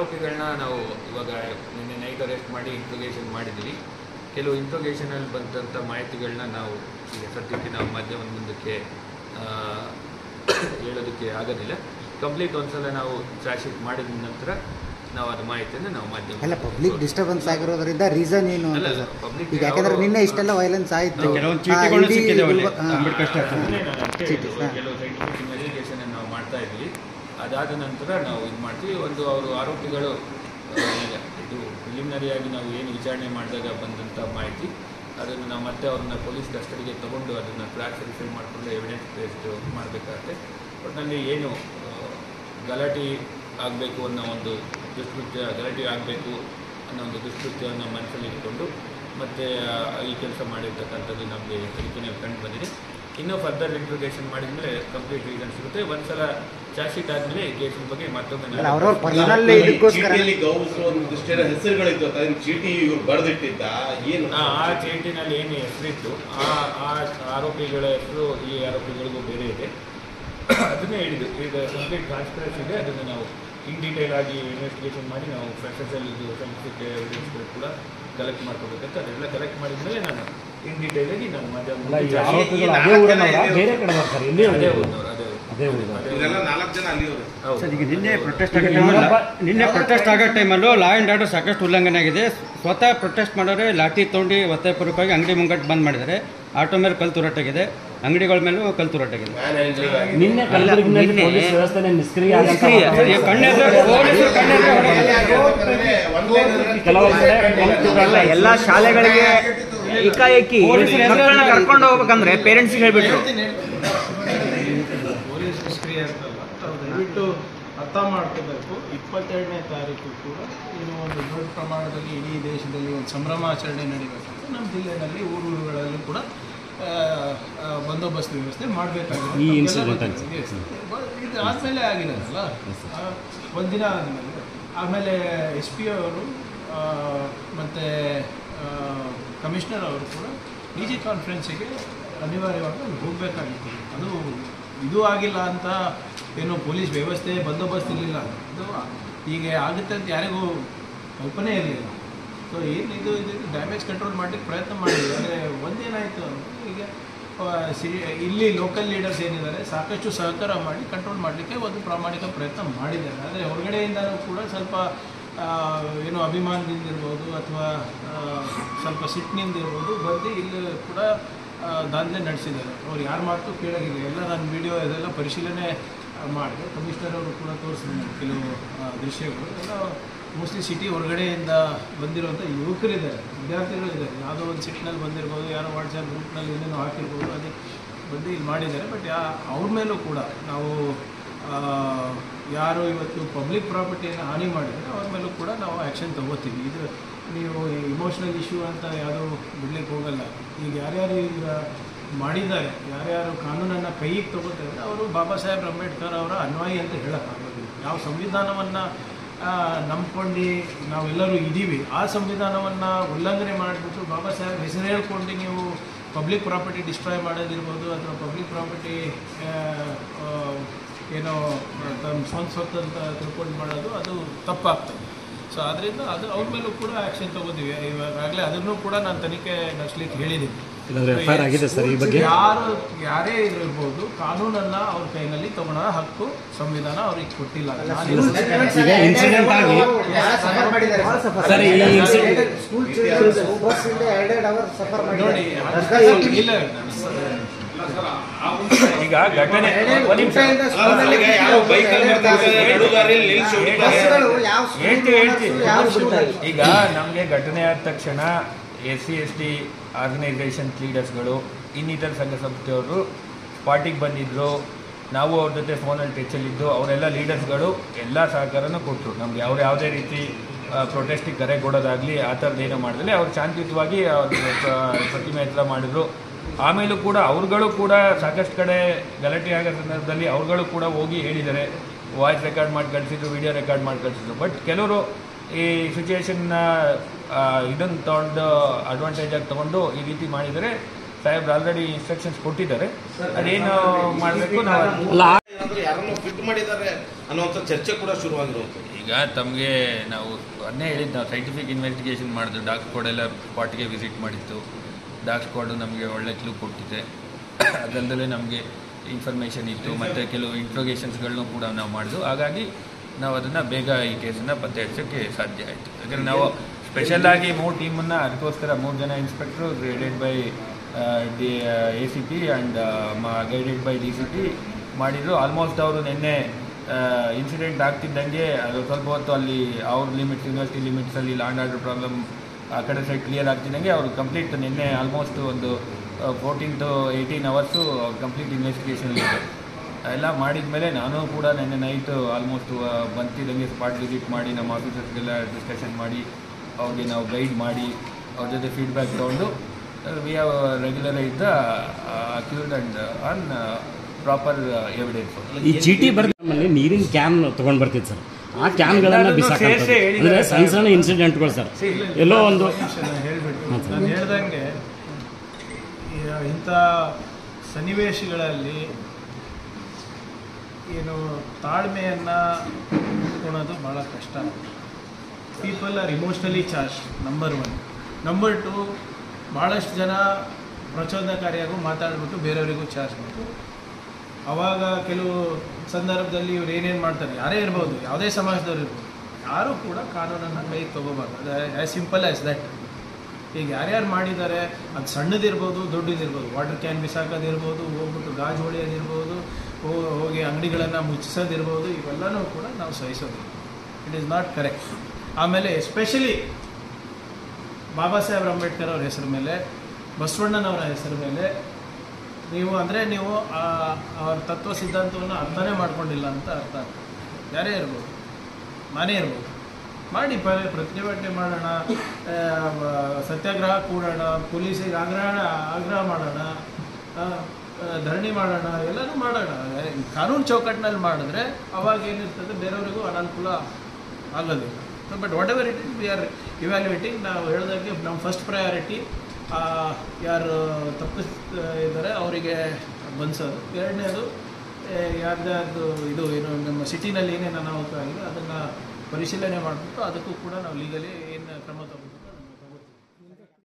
ಆರೋಪಿಗಳನ್ನ ನಾವು ಇವಾಗ ನಿನ್ನೆ ನೈಟ್ ಅರೆಸ್ಟ್ ಮಾಡಿ ಇಂಟ್ರೋಗೇಷನ್ ಮಾಡಿದ್ದೀವಿ. ಕೆಲವು ಇಂಟ್ರೋಗೇಷನಲ್ಲಿ ಬಂದಂಥ ಮಾಹಿತಿಗಳನ್ನ ನಾವು ಈಗ ಸದ್ಯಕ್ಕೆ ನಾವು ಮಾಧ್ಯಮದ ಮುಂದಕ್ಕೆ ಹೇಳೋದಕ್ಕೆ ಆಗೋದಿಲ್ಲ. ಕಂಪ್ಲೀಟ್ ಒಂದ್ಸಲ ನಾವು ಚಾರ್ಜ್ ಶೀಟ್ ಮಾಡಿದ ನಂತರ ನಾವು ಅದು ಮಾಹಿತಿಯನ್ನು ನಾವು ಮಾಧ್ಯಮ ಅಲ್ಲ ಪಬ್ಲಿಕ್ ಡಿಸ್ಟರ್ಬೆನ್ಸ್ ಆಗಿರೋದ್ರಿಂದ ರೀಸನ್ ಏನು ಅಂತ ಸರ್? ಈಗ ಯಾಕಂದ್ರೆ ನಿನ್ನೆ ಇಷ್ಟೆಲ್ಲ ವೈಲೆನ್ಸ್ ಆಯಿತು, ಕೆಲವು ಸೈಂಟಿಫಿಕ್ ಇನ್ವೆಸ್ಟಿಗೇಷನ್ ನಾವು ಮಾಡ್ತಾ ಇದ್ವಿ. ಅದಾದ ನಂತರ ನಾವು ಇದು ಮಾಡ್ತೀವಿ. ಅವರು ಆರೋಪಿಗಳು ಇದು ಪ್ರಿಲಿಮಿನರಿಯಾಗಿ ನಾವು ಏನು ವಿಚಾರಣೆ ಮಾಡಿದಾಗ ಬಂದಂಥ ಮಾಹಿತಿ ಅದನ್ನು ನಾವು ಮತ್ತೆ ಅವ್ರನ್ನ ಪೊಲೀಸ್ ಕಸ್ಟಡಿಗೆ ತೊಗೊಂಡು ಅದನ್ನು ಕ್ಲಾಸ್ ವೆರಿಫೈ ಮಾಡಿಕೊಂಡು ಎವಿಡೆನ್ಸ್ ಬೇಸ್ಡ್ ಮಾಡಬೇಕಾಗುತ್ತೆ. ಒಟ್ಟಿನಲ್ಲಿ ಏನು ಗಲಾಟೆ ಆಗಬೇಕು ಅನ್ನೋ ಒಂದು ಗಲಾಟೆ ಆಗಬೇಕು ಅನ್ನೋ ಒಂದು ದುಷ್ಕೃತ್ಯವನ್ನು ಮನಸ್ಸಲ್ಲಿ ಇಟ್ಕೊಂಡು ಮತ್ತು ಈ ಕೆಲಸ ಮಾಡಿರ್ತಕ್ಕಂಥದ್ದು ನಮಗೆ ತನಿಖೆಯಲ್ಲಿ ಕಂಡು ಬಂದಿದೆ. ಇನ್ನೂ ಫರ್ದರ್ ಇಂಟ್ರೋಗೇಷನ್ ಮಾಡಿದ ಮೇಲೆ ಕಂಪ್ಲೀಟ್ ರೀಸನ್ ಸಿಗುತ್ತೆ. ಒಂದ್ಸಲ ಚಾರ್ಜ್ ಶೀಟ್ ಆದಮೇಲೆ ಈ ಕೇಸಿನ ಬಗ್ಗೆ ಮತ್ತೊಮ್ಮೆ ಆ ಚೀಟಿನಲ್ಲಿ ಏನು ಹೆಸರಿತ್ತು ಆ ಆರೋಪಿಗಳ ಹೆಸರು ಈ ಆರೋಪಿಗಳಿಗೂ ಬೇರೆ ಇದೆ. ಅದನ್ನೇ ಹೇಳಿದ್ದು. ಈಗ ಕಂಪ್ಲೀಟ್ ಕಾನ್ಸ್ಪಿರಸಿ ಇದೆ. ಅದನ್ನು ನಾವು ಇನ್ ಡೀಟೇಲ್ ಆಗಿ ಇನ್ವೆಸ್ಟಿಗೇಷನ್ ಮಾಡಿ ನಾವು ಫ್ರೆಶರ್ಸಲ್ಲಿ ಇದು ಸೈಂಟಿಫಿಕ್ ಎವಿಡೆನ್ಸ್ಗಳು ಕೂಡ ಕಲೆಕ್ಟ್ ಮಾಡ್ಕೋಬೇಕಂತ ಅದೆಲ್ಲ ಕಲೆಕ್ಟ್ ಮಾಡಿದ್ಮೇಲೆ ನಾನು ಇನ್ ಡೀಟೇಲ್ ಆಗಿ ನಾನು ನಿನ್ನೆ ಪ್ರೊಟೆಸ್ಟ್ ಆಗೋ ಟೈಮಲ್ಲೂ ಲಾ ಆ್ಯಂಡ್ ಆರ್ಡರ್ ಸಾಕಷ್ಟು ಉಲ್ಲಂಘನೆ ಆಗಿದೆ. ಸ್ವತಃ ಪ್ರೊಟೆಸ್ಟ್ ಮಾಡೋರೆ ಲಾಠಿ ತೊಗೊಂಡು ಒತ್ತಾಯಪೂರ್ವಕವಾಗಿ ಅಂಗಡಿ ಮುಂಗಟ್ಟು ಬಂದ್ ಮಾಡಿದ್ದಾರೆ. ಆಟೋ ಮೇಲೆ ಕಲ್ಲು ತೂರಾಟಾಗಿದೆ, ಅಂಗಡಿಗಳ ಮೇಲೂ ಕಲ್ಲು ತೂರಾಟಾಗಿದೆ. ಎಲ್ಲ ಶಾಲೆಗಳಿಗೆ ಏಕಾಏಕಿ ಕರ್ಕೊಂಡು ಹೋಗ್ಬೇಕಂದ್ರೆ ಪೇರೆಂಟ್ಸ್ಗೆ ಹೇಳ್ಬಿಟ್ರು. ಪೊಲೀಸ್ ನಿಷ್ಕ್ರಿಯ ಅಂತಲ್ಲ, ತಾವು ದಯವಿಟ್ಟು ಅರ್ಥ ಮಾಡ್ಕೋಬೇಕು. 22ನೇ ತಾರೀಕು ಕೂಡ ಏನು ಒಂದು ದೊಡ್ಡ ಪ್ರಮಾಣದಲ್ಲಿ ಇಡೀ ದೇಶದಲ್ಲಿ ಒಂದು ಸಂಭ್ರಮಾಚರಣೆ ನಡೀಬೇಕಂತ ನಮ್ಮ ಜಿಲ್ಲೆಯಲ್ಲಿ ಊರುಗಳಲ್ಲಿ ಕೂಡ ಬಂದೋಬಸ್ತ್ ವ್ಯವಸ್ಥೆ ಮಾಡಬೇಕಾಗಿದೆ. ಇದು ಆದಮೇಲೆ ಆಗಿರೋದಲ್ಲ, ಒಂದಿನ ಆಮೇಲೆ SP ಅವರು ಮತ್ತು ಕಮಿಷನರ್ ಅವರು ಕೂಡ DG ಕಾನ್ಫರೆನ್ಸಿಗೆ ಅನಿವಾರ್ಯವಾಗಿ ಹೋಗಬೇಕಾಗಿತ್ತು. ಅದು ಇದು ಆಗಿಲ್ಲ ಅಂತ ಏನು ಪೊಲೀಸ್ ವ್ಯವಸ್ಥೆ ಬಂದೋಬಸ್ತ್ ಇರಲಿಲ್ಲ, ಅದು ಹೀಗೆ ಆಗುತ್ತೆ ಅಂತ ಯಾರಿಗೂ ಕಲ್ಪನೆ ಇರಲಿಲ್ಲ. ಸೊ ಏನು ಇದು ಡ್ಯಾಮೇಜ್ ಕಂಟ್ರೋಲ್ ಮಾಡಲಿಕ್ಕೆ ಪ್ರಯತ್ನ ಮಾಡಿದ್ವಿ. ಆದರೆ ಒಂದೇನಾಯಿತು ಅಂದರೆ ಈಗ ಇಲ್ಲಿ ಲೋಕಲ್ ಲೀಡರ್ಸ್ ಏನಿದ್ದಾರೆ ಸಾಕಷ್ಟು ಸಹಕಾರ ಮಾಡಿ ಕಂಟ್ರೋಲ್ ಮಾಡಲಿಕ್ಕೆ ಒಂದು ಪ್ರಾಮಾಣಿಕ ಪ್ರಯತ್ನ ಮಾಡಿದ್ದಾರೆ. ಆದರೆ ಹೊರಗಡೆಯಿಂದಲೂ ಕೂಡ ಸ್ವಲ್ಪ ಏನು ಅಭಿಮಾನದಿಂದ ಇರ್ಬೋದು ಅಥವಾ ಸ್ವಲ್ಪ ಸಿಟ್ಟಿನಿಂದ ಇರ್ಬೋದು ಬಂದು ಇಲ್ಲಿ ಕೂಡ ದಾಂಧಲೆ ನಡೆಸಿದ್ದಾರೆ. ಅವ್ರು ಯಾರ ಮಾತು ಕೇಳೋದಿಲ್ಲ. ಎಲ್ಲ ನಾನು ವಿಡಿಯೋ ಇದೆಲ್ಲ ಪರಿಶೀಲನೆ ಮಾಡಿದೆ. ಕಮಿಷನರ್ ಅವರು ಕೂಡ ತೋರಿಸಿದ್ರು ಕೆಲವು ದೃಶ್ಯಗಳು. ಎಲ್ಲ ಮೋಸ್ಟ್ಲಿ ಸಿಟಿ ಹೊರಗಡೆಯಿಂದ ಬಂದಿರುವಂಥ ಯುವಕರಿದ್ದಾರೆ, ವಿದ್ಯಾರ್ಥಿಗಳಿದ್ದಾರೆ. ಯಾವುದೋ ಒಂದು ಸಿಟಿನಲ್ಲಿ ಬಂದಿರ್ಬೋದು, ಯಾರೋ ವಾಟ್ಸಪ್ ಗ್ರೂಪ್ನಲ್ಲಿ ಏನೇನೋ ಹಾಕಿರ್ಬೋದು, ಅದೇ ಬಂದು ಇಲ್ಲಿ ಮಾಡಿದ್ದಾರೆ. ಬಟ್ ಅವ್ರ ಮೇಲೂ ಕೂಡ ನಾವು ಯಾರು ಇವತ್ತು ಪಬ್ಲಿಕ್ ಪ್ರಾಪರ್ಟಿಯನ್ನು ಹಾನಿ ಮಾಡಿದರೆ ಅವ್ರ ಮೇಲೂ ಕೂಡ ನಾವು ಆ್ಯಕ್ಷನ್ ತೊಗೋತೀವಿ. ಇದು ನೀವು ಇಮೋಷ್ನಲ್ ಇಶ್ಯೂ ಅಂತ ಯಾವುದೂ ಬಿಡ್ಲಿಕ್ಕೆ ಹೋಗಲ್ಲ. ಈಗ ಯಾರ್ಯಾರು ಈಗ ಮಾಡಿದ್ದಾರೆ, ಯಾರ್ಯಾರು ಕಾನೂನನ್ನು ಕೈಗೆ ತೊಗೋತಾರೆ ಅವರು ಬಾಬಾ ಸಾಹೇಬ್ ಅಂಬೇಡ್ಕರ್ ಅವರ ಅನ್ವಯಿ ಅಂತ ಹೇಳೋಕ್ಕಾಗೋದಿಲ್ಲ. ಯಾವ ಸಂವಿಧಾನವನ್ನು ನಂಬ್ಕೊಂಡು ನಾವೆಲ್ಲರೂ ಇದ್ದೀವಿ, ಆ ಸಂವಿಧಾನವನ್ನು ಉಲ್ಲಂಘನೆ ಮಾಡಿಬಿಟ್ಟು ಬಾಬಾ ಸಾಹೇಬ್ ಹೆಸರು ಹೇಳ್ಕೊಂಡು ನೀವು ಪಬ್ಲಿಕ್ ಪ್ರಾಪರ್ಟಿ ಡಿಸ್ಟ್ರಾಯ್ ಮಾಡೋದಿರ್ಬೋದು ಅಥವಾ ಪಬ್ಲಿಕ್ ಪ್ರಾಪರ್ಟಿ ಏನೋ ತಮ್ಮ ಸ್ವಂತ ಅಂತ ತಿಳ್ಕೊಂಡು ಮಾಡೋದು ಅದು ತಪ್ಪಾಗ್ತದೆ. ಸೊ ಆದ್ದರಿಂದ ಅದು ಅವ್ರ ಮೇಲೂ ಕೂಡ ಆ್ಯಕ್ಷನ್ ತೊಗೋತೀವಿ. ಇವಾಗಲೇ ಅದನ್ನು ಕೂಡ ನಾನು ತನಿಖೆ ನಡೆಸಲಿಕ್ಕೆ ಹೇಳಿದ್ದೀನಿ. ಯಾರೇ ಇರ್ಬೋದು, ಕಾನೂನನ್ನು ಅವ್ರ ಕೈನಲ್ಲಿ ತಗೊಳ್ಳೋ ಹಕ್ಕು ಸಂವಿಧಾನ ಅವ್ರಿಗೆ ಕೊಟ್ಟಿಲ್ಲ. ನೋಡಿ ಇಲ್ಲ ಈಗ ಘಟನೆ ಈಗ ನಮಗೆ ಘಟನೆ ಆದ ತಕ್ಷಣ SC/ST ಆರ್ಗನೈಸೇಷನ್ ಲೀಡರ್ಸ್ಗಳು ಇನ್ನಿತರ ಸಂಘ ಸಂಸ್ಥೆಯವರು ಪಾರ್ಟಿಗೆ ಬಂದಿದ್ದರು. ನಾವು ಅವ್ರ ಜೊತೆ ಫೋನಲ್ಲಿ ಟಚಲ್ಲಿದ್ದು ಅವರೆಲ್ಲ ಲೀಡರ್ಸ್ಗಳು ಎಲ್ಲ ಸಹಕಾರನೂ ಕೊಟ್ಟರು. ನಮ್ಗೆ ಯಾವುದೇ ರೀತಿ ಪ್ರೊಟೆಸ್ಟಿಗೆ ಕರೆ ಕೊಡೋದಾಗಲಿ ಆ ಥರದ್ದೇನೋ ಮಾಡಿದ್ರೆ ಅವ್ರು ಶಾಂತಿಯುತವಾಗಿ ಪ್ರತಿಮೆ ಹತ್ರ ಮಾಡಿದ್ರು. ಆಮೇಲೂ ಕೂಡ ಅವ್ರುಗಳು ಕೂಡ ಸಾಕಷ್ಟು ಕಡೆ ಗಲಾಟೆ ಆಗೋ ಸಂದರ್ಭದಲ್ಲಿ ಅವ್ರುಗಳು ಕೂಡ ಹೋಗಿ ಹೇಳಿದ್ದಾರೆ, ವಾಯ್ಸ್ ರೆಕಾರ್ಡ್ ಮಾಡಿ ಕಳಿಸಿದ್ರು, ವಿಡಿಯೋ ರೆಕಾರ್ಡ್ ಮಾಡಿ ಕಳಿಸಿದ್ರು. ಬಟ್ ಕೆಲವರು ಈ ಸಿಚುವೇಶನ್ನ ಇದನ್ನು ತೊಗೊಂಡು ಅಡ್ವಾಂಟೇಜಾಗಿ ತೊಗೊಂಡು ಈ ರೀತಿ ಮಾಡಿದರೆ ಸಾಹೇಬ್ರು ಆಲ್ರೆಡಿ ಇನ್ಸ್ಟ್ರಕ್ಷನ್ಸ್ ಕೊಟ್ಟಿದ್ದಾರೆ. ಅದೇನು ಮಾಡಬೇಕು ನಾವು ಯಾರನ್ನು ಫಿಟ್ ಮಾಡಿದ್ದಾರೆ ಅನ್ನೋಂಥ ಚರ್ಚೆ ಕೂಡ ಶುರುವಾಗಿರುವಂಥದ್ದು. ಈಗ ತಮಗೆ ನಾವು ಅದನ್ನೇ ಹೇಳಿದ್ದು, ನಾವು ಸೈಂಟಿಫಿಕ್ ಇನ್ವೆಸ್ಟಿಗೇಷನ್ ಮಾಡಿದ್ದು. ಡಾಗ್ ಸ್ಕ್ವಾಡ್ ಎಲ್ಲ ಸ್ಪಾಟ್ಗೆ ವಿಸಿಟ್ ಮಾಡಿತ್ತು. ಡಾಗ್ ಸ್ಕ್ವಾಡು ನಮಗೆ ಒಳ್ಳೆ ಕ್ಲೂ ಕೊಟ್ಟಿದೆ. ಅದಲ್ಲದೆ ನಮಗೆ ಇನ್ಫಾರ್ಮೇಷನ್ ಇತ್ತು ಮತ್ತು ಕೆಲವು ಇಂಟ್ರೋಗೇಷನ್ಸ್ಗಳನ್ನೂ ಕೂಡ ನಾವು ಮಾಡಿದ್ವು. ಹಾಗಾಗಿ ನಾವು ಅದನ್ನು ಬೇಗ ಈ ಕೇಸನ್ನು ಪತ್ತೆ ಹಚ್ಚೋಕ್ಕೆ ಸಾಧ್ಯ ಆಯಿತು. ಯಾಕಂದರೆ ನಾವು ಸ್ಪೆಷಲಾಗಿ 3 ಟೀಮನ್ನು ಅದಕ್ಕೋಸ್ಕರ 3 ಜನ inspectors guided by ACP and guided by DCP ಮಾಡಿದರು. ಆಲ್ಮೋಸ್ಟ್ ಅವರು ನಿನ್ನೆ ಇನ್ಸಿಡೆಂಟ್ ಆಗ್ತಿದ್ದಂಗೆ ಅದು ಸ್ವಲ್ಪ ಹೊತ್ತು ಅಲ್ಲಿ ಅವ್ರ ಲಿಮಿಟ್ಸ್, ಯೂನಿವರ್ಸಿಟಿ ಲಿಮಿಟ್ಸಲ್ಲಿ ಲ್ಯಾಂಡ್ ಆರ್ಡರ್ ಪ್ರಾಬ್ಲಮ್ ಆ ಕಡೆ ಸೈಡ್ ಕ್ಲಿಯರ್ ಆಗ್ತಿದ್ದಂಗೆ ಅವರು ಕಂಪ್ಲೀಟ್ ನಿನ್ನೆ ಆಲ್ಮೋಸ್ಟ್ ಒಂದು 14 to 18 ಅವರ್ಸು ಕಂಪ್ಲೀಟ್ ಇನ್ವೆಸ್ಟಿಗೇಷನ್ ಇದೆ. ಎಲ್ಲ ಮಾಡಿದ ಮೇಲೆ ನಾನು ಕೂಡ ನಿನ್ನೆ ನೈಟು ಆಲ್ಮೋಸ್ಟ್ ಬಂತಿದ್ದಂಗೆ ಸ್ಪಾಟ್ ವಿಸಿಟ್ ಮಾಡಿ ನಮ್ಮ ಆಫೀಸರ್ಸ್ಗೆಲ್ಲ ಡಿಸ್ಕಷನ್ ಮಾಡಿ ಅವ್ರಿಗೆ ನಾವು ಗೈಡ್ ಮಾಡಿ ಅವ್ರ ಜೊತೆ ಫೀಡ್ಬ್ಯಾಕ್ ತೊಗೊಂಡು we have regularise the accused and on proper evidence. ಈ ಚೀಟಿ ಬರೆದ ನಮ್ಮಲ್ಲಿ ನೀರಿನ ಕ್ಯಾನ್ ತೊಗೊಂಡು ಬರ್ತಿತ್ತು ಸರ್. ಆ ಕ್ಯಾನ್ಗಳನ್ನು ಬಿಸಾಕ್ತಾರೆ ಅಂದರೆ ಸಣ್ಣ ಸಣ್ಣ ಇನ್ಸಿಡೆಂಟ್ಗಳು ಸರ್. ಎಲ್ಲೋ ಒಂದು ಹೇಳ್ಬಿಟ್ಟು ನಾನು ಹೇಳ್ದಂಗೆ ಇಂಥ ಸನ್ನಿವೇಶಗಳಲ್ಲಿ ಏನು ತಾಳ್ಮೆಯನ್ನು ಉಳ್ಕೊಳ್ಳೋದು ಭಾಳ ಕಷ್ಟ. People are emotionally charge, number 1. Number 2, ಭಾಳಷ್ಟು ಜನ ಪ್ರಚೋದನಕಾರಿಯಾಗೂ ಮಾತಾಡ್ಬಿಟ್ಟು ಬೇರೆಯವರಿಗೂ ಚಾರ್ಜ್ ಮಾಡ್ತಾರೆ. ಆವಾಗ ಕೆಲವು ಸಂದರ್ಭದಲ್ಲಿ ಇವ್ರು ಏನೇನು ಮಾಡ್ತಾರೆ, ಯಾರೇ ಇರ್ಬೋದು, ಯಾವುದೇ ಸಮಾಜದವ್ರು ಇರ್ಬೋದು, ಯಾರೂ ಕೂಡ ಕಾನೂನನ್ನು ಕೈಗೆ ತೊಗೋಬಾರ್ದು. ಅದು ಆ್ಯಸ್ ಸಿಂಪಲ್ ಆ್ಯಸ್ ದಟ್. ಈಗ ಯಾರ್ಯಾರು ಮಾಡಿದ್ದಾರೆ, ಅದು ಸಣ್ಣದಿರ್ಬೋದು ದೊಡ್ಡದಿರ್ಬೋದು, ವಾಟರ್ ಕ್ಯಾನ್ ಬಿಸಾಕೋದಿರ್ಬೋದು, ಹೋಗ್ಬಿಟ್ಟು ಗಾಜು ಹೊಳೆಯೋದಿರ್ಬೋದು, ಹೋಗಿ ಅಂಗಡಿಗಳನ್ನು ಮುಚ್ಚಿಸೋದಿರ್ಬೋದು, ಇವೆಲ್ಲನೂ ಕೂಡ ನಾವು ಸಹಿಸೋದಿಲ್ಲ. It is not correct. ಆಮೇಲೆ ಎಸ್ಪೆಷಲಿ ಬಾಬಾ ಸಾಹೇಬ್ ಅಂಬೇಡ್ಕರ್ ಅವ್ರ ಹೆಸರು ಮೇಲೆ, ಬಸವಣ್ಣನವರ ಹೆಸರು ಮೇಲೆ ನೀವು ಅವ್ರ ತತ್ವ ಸಿದ್ಧಾಂತವನ್ನು ಅರ್ಥನೇ ಮಾಡ್ಕೊಂಡಿಲ್ಲ ಅಂತ ಅರ್ಥ. ಯಾರೇ ಇರ್ಬೋದು, ನಾನೇ ಇರ್ಬೋದು, ಮಾಡಿ ಪ್ರತಿಭಟನೆ ಮಾಡೋಣ, ಸತ್ಯಾಗ್ರಹ ಕೂಡೋಣ, ಪೊಲೀಸಿಗೆ ಆಗ್ರಹ ಮಾಡೋಣ, ಧರಣಿ ಮಾಡೋಣ, ಎಲ್ಲನೂ ಮಾಡೋಣ. ಕಾನೂನು ಚೌಕಟ್ಟಿನಲ್ಲಿ ಮಾಡಿದ್ರೆ ಅವಾಗ ಏನಿರ್ತದೆ, ಬೇರೆಯವರಿಗೂ ಅನಾನುಕೂಲ ಆಗೋದಿಲ್ಲ. But what ever it is, we are evaluating. ನಾವು ಹೇಳಿದಾಗೆ ನಮ್ಮ ಫಸ್ಟ್ ಪ್ರಯಾರಿಟಿ ಯಾರು ತಪ್ಪಿದ್ದಾರೆ ಅವರಿಗೆ ಬಂಧಿಸೋದು. ಎರಡನೇದು ಯಾರ್ದಾರ್ದು ಇದು ಏನು ನಮ್ಮ ಸಿಟಿನಲ್ಲಿ ಏನೇನು ಅನಾಹುತ ಆಗಿದೆ ಅದನ್ನು ಪರಿಶೀಲನೆ ಮಾಡಿಬಿಟ್ಟು ಅದಕ್ಕೂ ಕೂಡ ನಾವು ಲೀಗಲಿ ಏನು ಕ್ರಮ ತಗೋತೀವಿ.